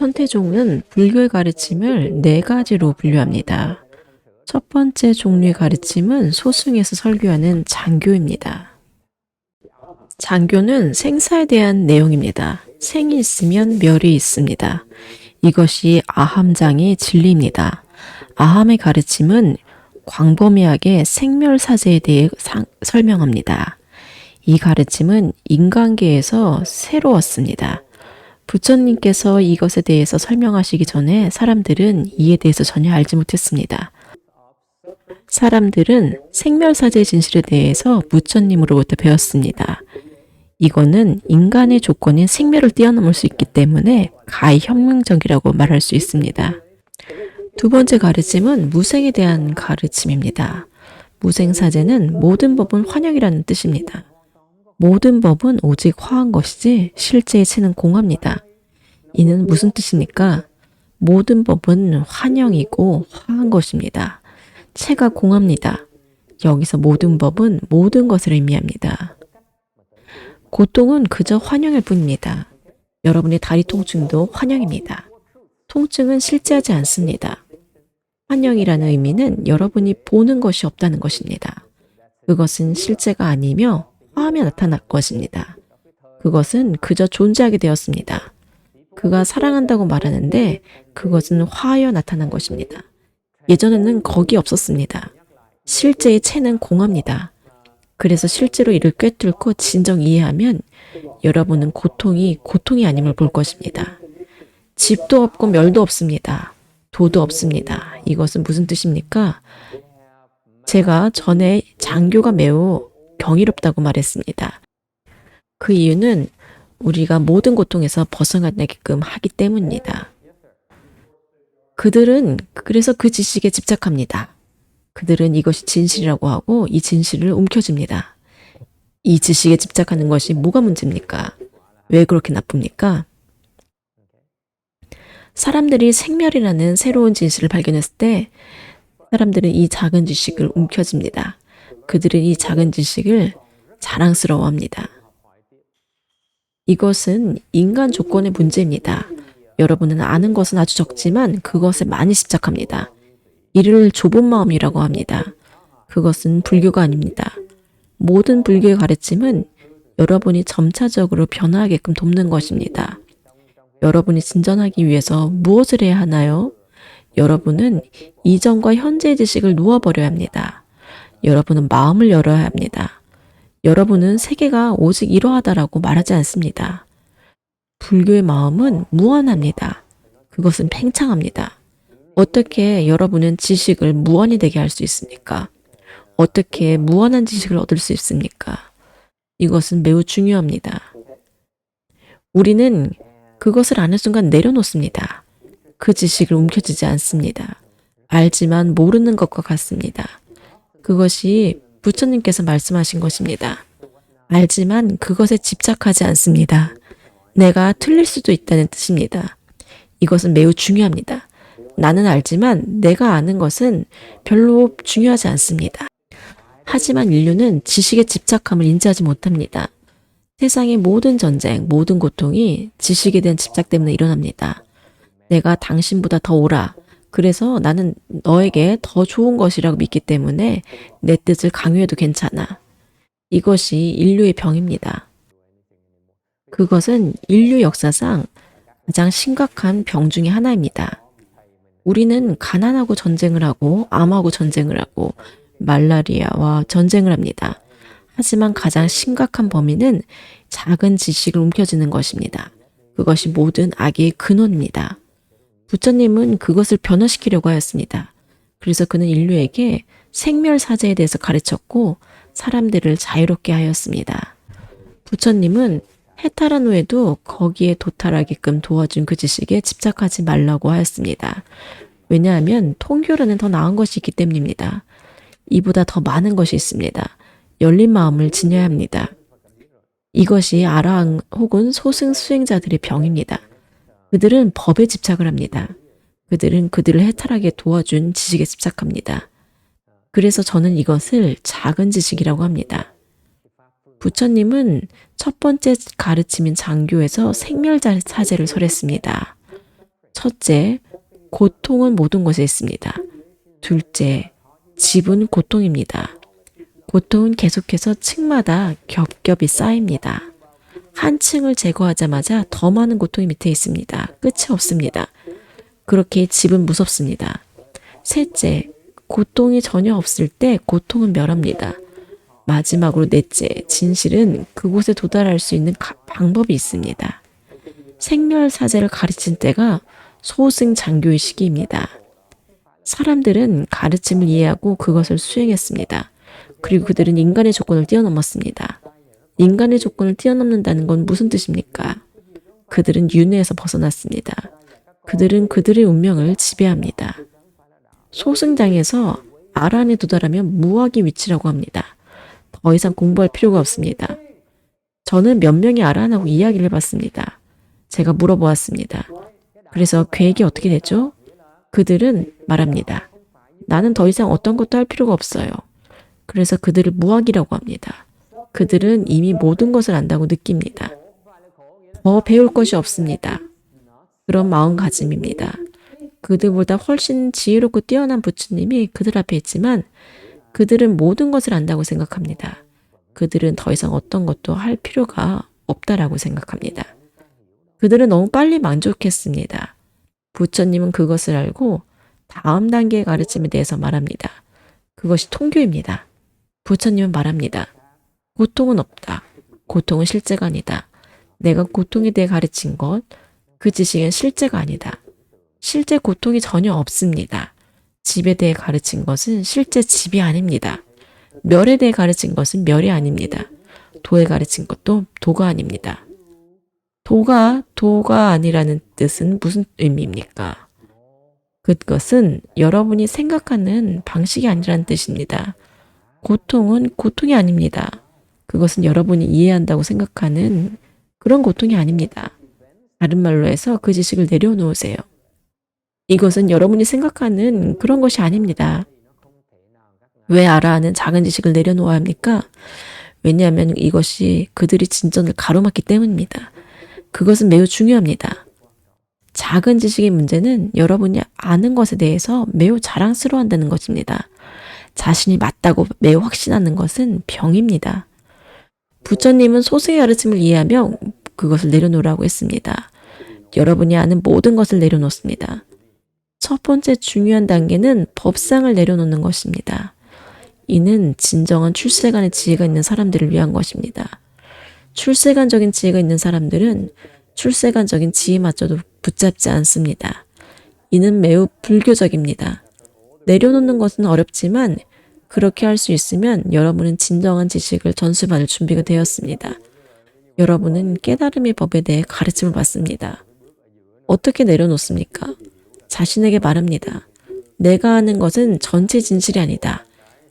천태종은 불교의 가르침을 네 가지로 분류합니다. 첫 번째 종류의 가르침은 소승에서 설교하는 장교입니다. 장교는 생사에 대한 내용입니다. 생이 있으면 멸이 있습니다. 이것이 아함장의 진리입니다. 아함의 가르침은 광범위하게 생멸사제에 대해 설명합니다. 이 가르침은 인간계에서 새로웠습니다. 부처님께서 이것에 대해서 설명하시기 전에 사람들은 이에 대해서 전혀 알지 못했습니다. 사람들은 생멸사제의 진실에 대해서 부처님으로부터 배웠습니다. 이거는 인간의 조건인 생멸을 뛰어넘을 수 있기 때문에 가히 혁명적이라고 말할 수 있습니다. 두 번째 가르침은 무생에 대한 가르침입니다. 무생사제는 모든 법은 환영이라는 뜻입니다. 모든 법은 오직 화한 것이지 실제의 체는 공합니다. 이는 무슨 뜻입니까? 모든 법은 환영이고 화한 것입니다. 체가 공합니다. 여기서 모든 법은 모든 것을 의미합니다. 고통은 그저 환영일 뿐입니다. 여러분의 다리 통증도 환영입니다. 통증은 실제하지 않습니다. 환영이라는 의미는 여러분이 보는 것이 없다는 것입니다. 그것은 실제가 아니며 화하며 나타날 것입니다. 그것은 그저 존재하게 되었습니다. 그가 사랑한다고 말하는데 그것은 화하여 나타난 것입니다. 예전에는 거기 없었습니다. 실제의 체는 공합니다. 그래서 실제로 이를 꿰뚫고 진정 이해하면 여러분은 고통이 아님을 볼 것입니다. 집도 없고 멸도 없습니다. 도도 없습니다. 이것은 무슨 뜻입니까? 제가 전에 장교가 매우 경이롭다고 말했습니다. 그 이유는 우리가 모든 고통에서 벗어나게끔 하기 때문입니다. 그들은 그래서 그 지식에 집착합니다. 그들은 이것이 진실이라고 하고 이 진실을 움켜쥡니다. 이 지식에 집착하는 것이 뭐가 문제입니까? 왜 그렇게 나쁩니까? 사람들이 생멸이라는 새로운 진실을 발견했을 때 사람들은 이 작은 지식을 움켜쥡니다. 그들은 이 작은 지식을 자랑스러워합니다. 이것은 인간 조건의 문제입니다. 여러분은 아는 것은 아주 적지만 그것에 많이 집착합니다. 이를 좁은 마음이라고 합니다. 그것은 불교가 아닙니다. 모든 불교의 가르침은 여러분이 점차적으로 변화하게끔 돕는 것입니다. 여러분이 진전하기 위해서 무엇을 해야 하나요? 여러분은 이전과 현재의 지식을 놓아버려야 합니다. 여러분은 마음을 열어야 합니다. 여러분은 세계가 오직 이러하다라고 말하지 않습니다. 불교의 마음은 무한합니다. 그것은 팽창합니다. 어떻게 여러분은 지식을 무한이 되게 할 수 있습니까? 어떻게 무한한 지식을 얻을 수 있습니까? 이것은 매우 중요합니다. 우리는 그것을 아는 순간 내려놓습니다. 그 지식을 움켜쥐지 않습니다. 알지만 모르는 것과 같습니다. 그것이 부처님께서 말씀하신 것입니다. 알지만 그것에 집착하지 않습니다. 내가 틀릴 수도 있다는 뜻입니다. 이것은 매우 중요합니다. 나는 알지만 내가 아는 것은 별로 중요하지 않습니다. 하지만 인류는 지식의 집착함을 인지하지 못합니다. 세상의 모든 전쟁, 모든 고통이 지식에 대한 집착 때문에 일어납니다. 내가 당신보다 더 옳아. 그래서 나는 너에게 더 좋은 것이라고 믿기 때문에 내 뜻을 강요해도 괜찮아. 이것이 인류의 병입니다. 그것은 인류 역사상 가장 심각한 병 중에 하나입니다. 우리는 가난하고 전쟁을 하고 암하고 전쟁을 하고 말라리아와 전쟁을 합니다. 하지만 가장 심각한 범위는 작은 지식을 움켜쥐는 것입니다. 그것이 모든 악의 근원입니다. 부처님은 그것을 변화시키려고 하였습니다. 그래서 그는 인류에게 생멸사제에 대해서 가르쳤고 사람들을 자유롭게 하였습니다. 부처님은 해탈한 후에도 거기에 도달하게끔 도와준 그 지식에 집착하지 말라고 하였습니다. 왜냐하면 통교로는 더 나은 것이 있기 때문입니다. 이보다 더 많은 것이 있습니다. 열린 마음을 지녀야 합니다. 이것이 아라한 혹은 소승 수행자들의 병입니다. 그들은 법에 집착을 합니다. 그들은 그들을 해탈하게 도와준 지식에 집착합니다. 그래서 저는 이것을 작은 지식이라고 합니다. 부처님은 첫 번째 가르침인 장교에서 생멸사제를 설했습니다. 첫째, 고통은 모든 곳에 있습니다. 둘째, 집은 고통입니다. 고통은 계속해서 층마다 겹겹이 쌓입니다. 한 층을 제거하자마자 더 많은 고통이 밑에 있습니다. 끝이 없습니다. 그렇게 집은 무섭습니다. 셋째, 고통이 전혀 없을 때 고통은 멸합니다. 마지막으로 넷째, 진실은 그곳에 도달할 수 있는 방법이 있습니다. 생멸사제를 가르친 때가 소승장교의 시기입니다. 사람들은 가르침을 이해하고 그것을 수행했습니다. 그리고 그들은 인간의 조건을 뛰어넘었습니다. 인간의 조건을 뛰어넘는다는 건 무슨 뜻입니까? 그들은 윤회에서 벗어났습니다. 그들은 그들의 운명을 지배합니다. 소승장에서 아란에 도달하면 무학의 위치라고 합니다. 더 이상 공부할 필요가 없습니다. 저는 몇 명의 아란하고 이야기를 해봤습니다. 제가 물어보았습니다. 그래서 계획이 어떻게 되죠? 그들은 말합니다. 나는 더 이상 어떤 것도 할 필요가 없어요. 그래서 그들을 무학이라고 합니다. 그들은 이미 모든 것을 안다고 느낍니다. 더 배울 것이 없습니다. 그런 마음가짐입니다. 그들보다 훨씬 지혜롭고 뛰어난 부처님이 그들 앞에 있지만 그들은 모든 것을 안다고 생각합니다. 그들은 더 이상 어떤 것도 할 필요가 없다라고 생각합니다. 그들은 너무 빨리 만족했습니다. 부처님은 그것을 알고 다음 단계의 가르침에 대해서 말합니다. 그것이 통교입니다. 부처님은 말합니다. 고통은 없다. 고통은 실제가 아니다. 내가 고통에 대해 가르친 것, 그 지식은 실제가 아니다. 실제 고통이 전혀 없습니다. 집에 대해 가르친 것은 실제 집이 아닙니다. 멸에 대해 가르친 것은 멸이 아닙니다. 도에 가르친 것도 도가 아닙니다. 도가 아니라는 뜻은 무슨 의미입니까? 그것은 여러분이 생각하는 방식이 아니라는 뜻입니다. 고통은 고통이 아닙니다. 그것은 여러분이 이해한다고 생각하는 그런 고통이 아닙니다. 다른 말로 해서 그 지식을 내려놓으세요. 이것은 여러분이 생각하는 그런 것이 아닙니다. 왜 아라하는 작은 지식을 내려놓아야 합니까? 왜냐하면 이것이 그들이 진전을 가로막기 때문입니다. 그것은 매우 중요합니다. 작은 지식의 문제는 여러분이 아는 것에 대해서 매우 자랑스러워한다는 것입니다. 자신이 맞다고 매우 확신하는 것은 병입니다. 부처님은 소승의 가르침을 이해하며 그것을 내려놓으라고 했습니다. 여러분이 아는 모든 것을 내려놓습니다. 첫 번째 중요한 단계는 법상을 내려놓는 것입니다. 이는 진정한 출세관의 지혜가 있는 사람들을 위한 것입니다. 출세관적인 지혜가 있는 사람들은 출세관적인 지혜마저도 붙잡지 않습니다. 이는 매우 불교적입니다. 내려놓는 것은 어렵지만 그렇게 할 수 있으면 여러분은 진정한 지식을 전수받을 준비가 되었습니다. 여러분은 깨달음의 법에 대해 가르침을 받습니다. 어떻게 내려놓습니까? 자신에게 말합니다. 내가 아는 것은 전체 진실이 아니다.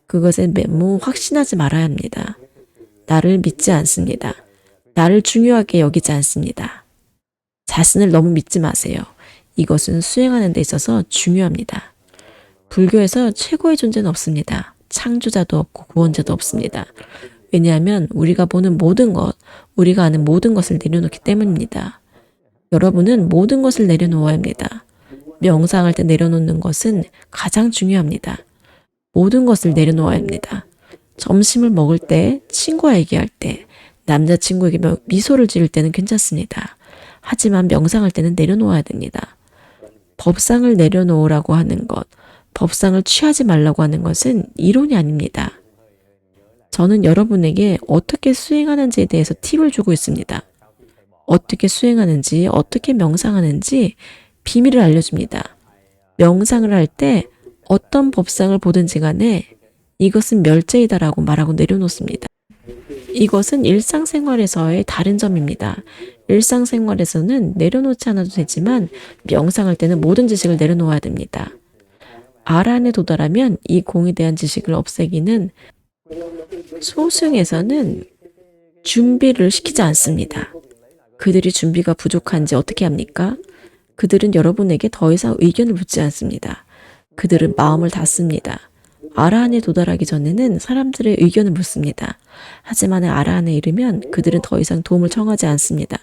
그것에 너무 확신하지 말아야 합니다. 나를 믿지 않습니다. 나를 중요하게 여기지 않습니다. 자신을 너무 믿지 마세요. 이것은 수행하는 데 있어서 중요합니다. 불교에서 최고의 존재는 없습니다. 창조자도 없고 구원자도 없습니다. 왜냐하면 우리가 보는 모든 것, 우리가 아는 모든 것을 내려놓기 때문입니다. 여러분은 모든 것을 내려놓아야 합니다. 명상할 때 내려놓는 것은 가장 중요합니다. 모든 것을 내려놓아야 합니다. 점심을 먹을 때, 친구와 얘기할 때, 남자친구에게 미소를 지을 때는 괜찮습니다. 하지만 명상할 때는 내려놓아야 됩니다. 법상을 내려놓으라고 하는 것, 법상을 취하지 말라고 하는 것은 이론이 아닙니다. 저는 여러분에게 어떻게 수행하는지에 대해서 팁을 주고 있습니다. 어떻게 수행하는지, 어떻게 명상하는지 비밀을 알려줍니다. 명상을 할 때 어떤 법상을 보든지 간에 이것은 멸제이다라고 말하고 내려놓습니다. 이것은 일상생활에서의 다른 점입니다. 일상생활에서는 내려놓지 않아도 되지만 명상할 때는 모든 지식을 내려놓아야 됩니다. 아란에 도달하면 이 공에 대한 지식을 없애기는 소승에서는 준비를 시키지 않습니다. 그들이 준비가 부족한지 어떻게 합니까? 그들은 여러분에게 더 이상 의견을 묻지 않습니다. 그들은 마음을 닫습니다. 아라한에 도달하기 전에는 사람들의 의견을 묻습니다. 하지만 아라한에 이르면 그들은 더 이상 도움을 청하지 않습니다.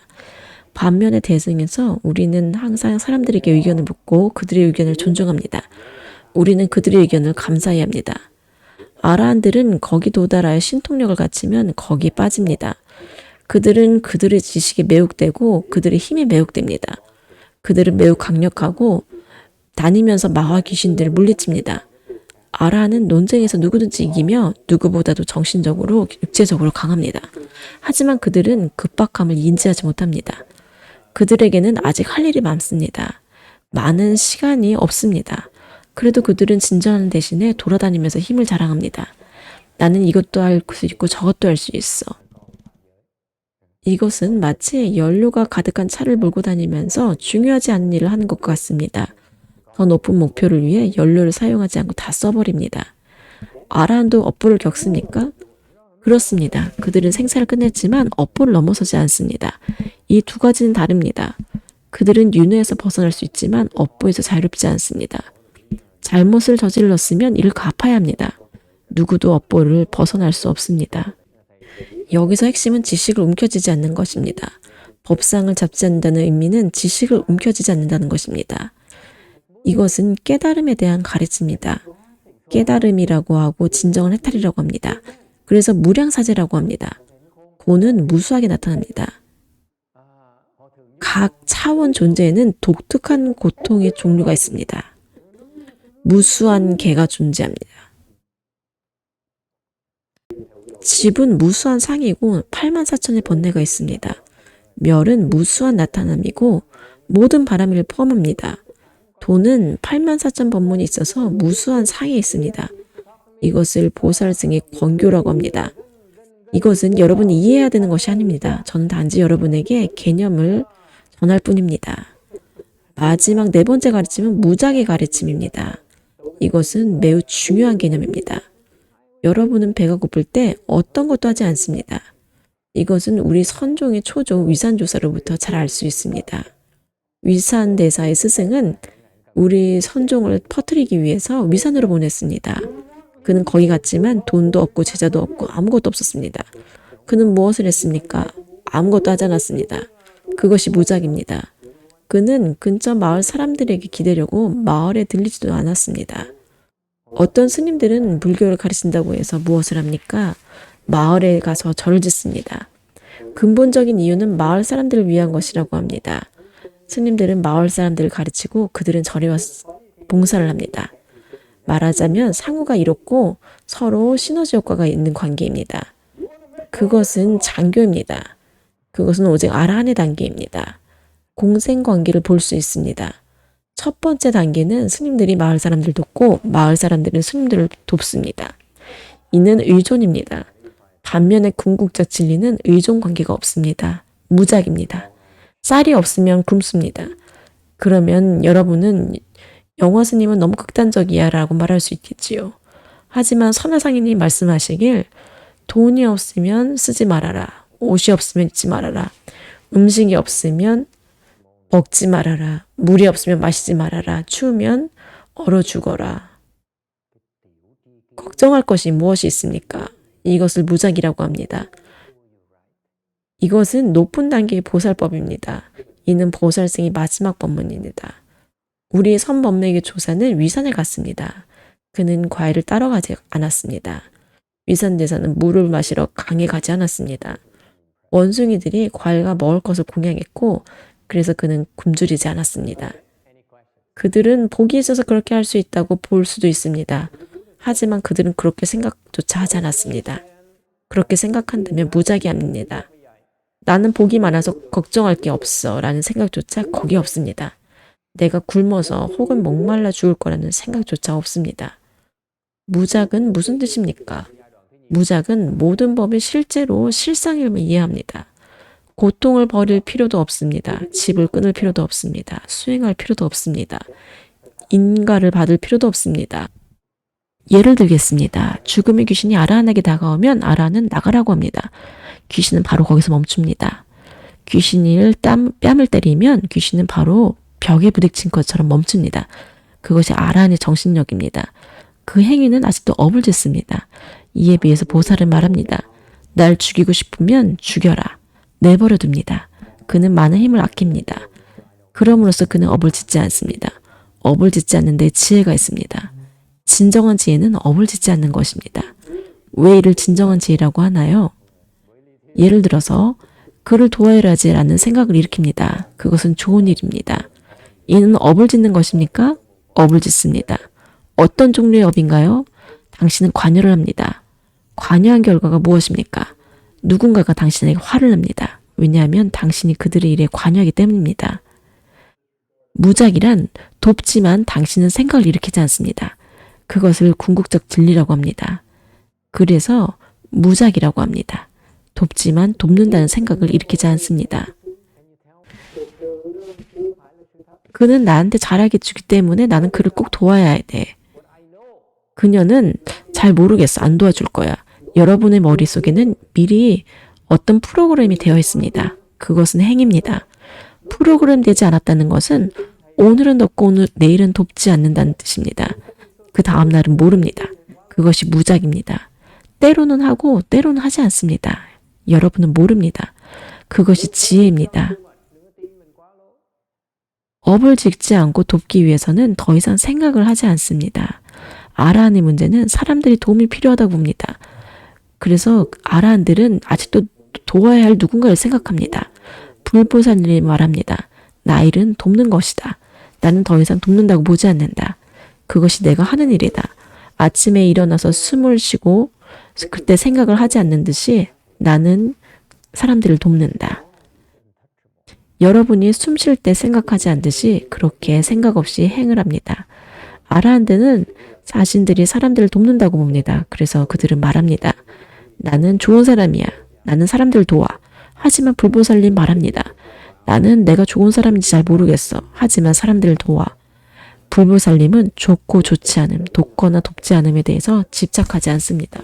반면에 대승에서 우리는 항상 사람들에게 의견을 묻고 그들의 의견을 존중합니다. 우리는 그들의 의견을 감사해야 합니다. 아라한들은 거기 도달하여 신통력을 갖추면 거기 빠집니다. 그들은 그들의 지식에 매혹되고 그들의 힘에 매혹됩니다. 그들은 매우 강력하고 다니면서 마와 귀신들을 물리칩니다. 아라는 논쟁에서 누구든지 이기며 누구보다도 정신적으로, 육체적으로 강합니다. 하지만 그들은 급박함을 인지하지 못합니다. 그들에게는 아직 할 일이 많습니다. 많은 시간이 없습니다. 그래도 그들은 진전하는 대신에 돌아다니면서 힘을 자랑합니다. 나는 이것도 할 수 있고 저것도 할 수 있어. 이것은 마치 연료가 가득한 차를 몰고 다니면서 중요하지 않은 일을 하는 것과 같습니다. 더 높은 목표를 위해 연료를 사용하지 않고 다 써버립니다. 아라한도 업보를 겪습니까? 그렇습니다. 그들은 생사를 끝냈지만 업보를 넘어서지 않습니다. 이 두 가지는 다릅니다. 그들은 윤회에서 벗어날 수 있지만 업보에서 자유롭지 않습니다. 잘못을 저질렀으면 이를 갚아야 합니다. 누구도 업보를 벗어날 수 없습니다. 여기서 핵심은 지식을 움켜쥐지 않는 것입니다. 법상을 잡지 않는다는 의미는 지식을 움켜쥐지 않는다는 것입니다. 이것은 깨달음에 대한 가르침입니다. 깨달음이라고 하고 진정한 해탈이라고 합니다. 그래서 무량사제라고 합니다. 고는 무수하게 나타납니다. 각 차원 존재에는 독특한 고통의 종류가 있습니다. 무수한 개가 존재합니다. 집은 무수한 상이고 84,000의 번뇌가 있습니다. 멸은 무수한 나타남이고 모든 바람을 포함합니다. 돈은 84,000 법문이 있어서 무수한 상이 있습니다. 이것을 보살승의 권교라고 합니다. 이것은 여러분이 이해해야 되는 것이 아닙니다. 저는 단지 여러분에게 개념을 전할 뿐입니다. 마지막 네 번째 가르침은 무작의 가르침입니다. 이것은 매우 중요한 개념입니다. 여러분은 배가 고플 때 어떤 것도 하지 않습니다. 이것은 우리 선종의 초조 위산조사로부터 잘 알 수 있습니다. 위산대사의 스승은 우리 선종을 퍼뜨리기 위해서 위산으로 보냈습니다. 그는 거기 갔지만 돈도 없고 제자도 없고 아무것도 없었습니다. 그는 무엇을 했습니까? 아무것도 하지 않았습니다. 그것이 무작입니다. 그는 근처 마을 사람들에게 기대려고 마을에 들리지도 않았습니다. 어떤 스님들은 불교를 가르친다고 해서 무엇을 합니까? 마을에 가서 절을 짓습니다. 근본적인 이유는 마을 사람들을 위한 것이라고 합니다. 스님들은 마을 사람들을 가르치고 그들은 절에 와서 봉사를 합니다. 말하자면 상호가 이롭고 서로 시너지 효과가 있는 관계입니다. 그것은 장교입니다. 그것은 오직 아라한의 단계입니다. 공생관계를 볼 수 있습니다. 첫 번째 단계는 스님들이 마을 사람들을 돕고 마을 사람들은 스님들을 돕습니다. 이는 의존입니다. 반면에 궁극적 진리는 의존 관계가 없습니다. 무작입니다. 쌀이 없으면 굶습니다. 그러면 여러분은 영화 스님은 너무 극단적이야 라고 말할 수 있겠지요. 하지만 선화상인이 말씀하시길 돈이 없으면 쓰지 말아라. 옷이 없으면 입지 말아라. 음식이 없으면 먹지 말아라. 물이 없으면 마시지 말아라. 추우면 얼어 죽어라. 걱정할 것이 무엇이 있습니까? 이것을 무작이라고 합니다. 이것은 높은 단계의 보살법입니다. 이는 보살승의 마지막 법문입니다. 우리 선범맥의 조사는 위산에 갔습니다. 그는 과일을 따라가지 않았습니다. 위산대사는 물을 마시러 강에 가지 않았습니다. 원숭이들이 과일과 먹을 것을 공양했고 그래서 그는 굶주리지 않았습니다. 그들은 복이 있어서 그렇게 할 수 있다고 볼 수도 있습니다. 하지만 그들은 그렇게 생각조차 하지 않았습니다. 그렇게 생각한다면 무작위합니다. 나는 복이 많아서 걱정할 게 없어 라는 생각조차 거기 없습니다. 내가 굶어서 혹은 목말라 죽을 거라는 생각조차 없습니다. 무작은 무슨 뜻입니까? 무작은 모든 법이 실제로 실상임을 이해합니다. 고통을 버릴 필요도 없습니다. 집을 끊을 필요도 없습니다. 수행할 필요도 없습니다. 인가를 받을 필요도 없습니다. 예를 들겠습니다. 죽음의 귀신이 아라한에게 다가오면 아라한은 나가라고 합니다. 귀신은 바로 거기서 멈춥니다. 귀신을 뺨을 때리면 귀신은 바로 벽에 부딪힌 것처럼 멈춥니다. 그것이 아라한의 정신력입니다. 그 행위는 아직도 업을 짓습니다. 이에 비해서 보살은 말합니다. 날 죽이고 싶으면 죽여라. 내버려 둡니다. 그는 많은 힘을 아낍니다. 그럼으로써 그는 업을 짓지 않습니다. 업을 짓지 않는데 지혜가 있습니다. 진정한 지혜는 업을 짓지 않는 것입니다. 왜 이를 진정한 지혜라고 하나요? 예를 들어서 그를 도와야지라는 생각을 일으킵니다. 그것은 좋은 일입니다. 이는 업을 짓는 것입니까? 업을 짓습니다. 어떤 종류의 업인가요? 당신은 관여를 합니다. 관여한 결과가 무엇입니까? 누군가가 당신에게 화를 냅니다. 왜냐하면 당신이 그들의 일에 관여하기 때문입니다. 무작이란 돕지만 당신은 생각을 일으키지 않습니다. 그것을 궁극적 진리라고 합니다. 그래서 무작이라고 합니다. 돕지만 돕는다는 생각을 일으키지 않습니다. 그는 나한테 잘하게 주기 때문에 나는 그를 꼭 도와야 돼. 그녀는 잘 모르겠어. 안 도와줄 거야. 여러분의 머릿속에는 미리 어떤 프로그램이 되어 있습니다. 그것은 행입니다. 프로그램 되지 않았다는 것은 오늘은 돕고 내일은 돕지 않는다는 뜻입니다. 그 다음 날은 모릅니다. 그것이 무작입니다. 때로는 하고 때로는 하지 않습니다. 여러분은 모릅니다. 그것이 지혜입니다. 업을 짓지 않고 돕기 위해서는 더 이상 생각을 하지 않습니다. 아라한의 문제는 사람들이 도움이 필요하다고 봅니다. 그래서 아라한들은 아직도 도와야 할 누군가를 생각합니다. 불보살님이 말합니다. 나 일은 돕는 것이다. 나는 더 이상 돕는다고 보지 않는다. 그것이 내가 하는 일이다. 아침에 일어나서 숨을 쉬고 그때 생각을 하지 않는 듯이 나는 사람들을 돕는다. 여러분이 숨 쉴 때 생각하지 않듯이 그렇게 생각 없이 행을 합니다. 아라한들은 자신들이 사람들을 돕는다고 봅니다. 그래서 그들은 말합니다. 나는 좋은 사람이야. 나는 사람들을 도와. 하지만 불보살님 말합니다. 나는 내가 좋은 사람인지 잘 모르겠어. 하지만 사람들을 도와. 불보살님은 좋고 좋지 않음, 돕거나 돕지 않음에 대해서 집착하지 않습니다.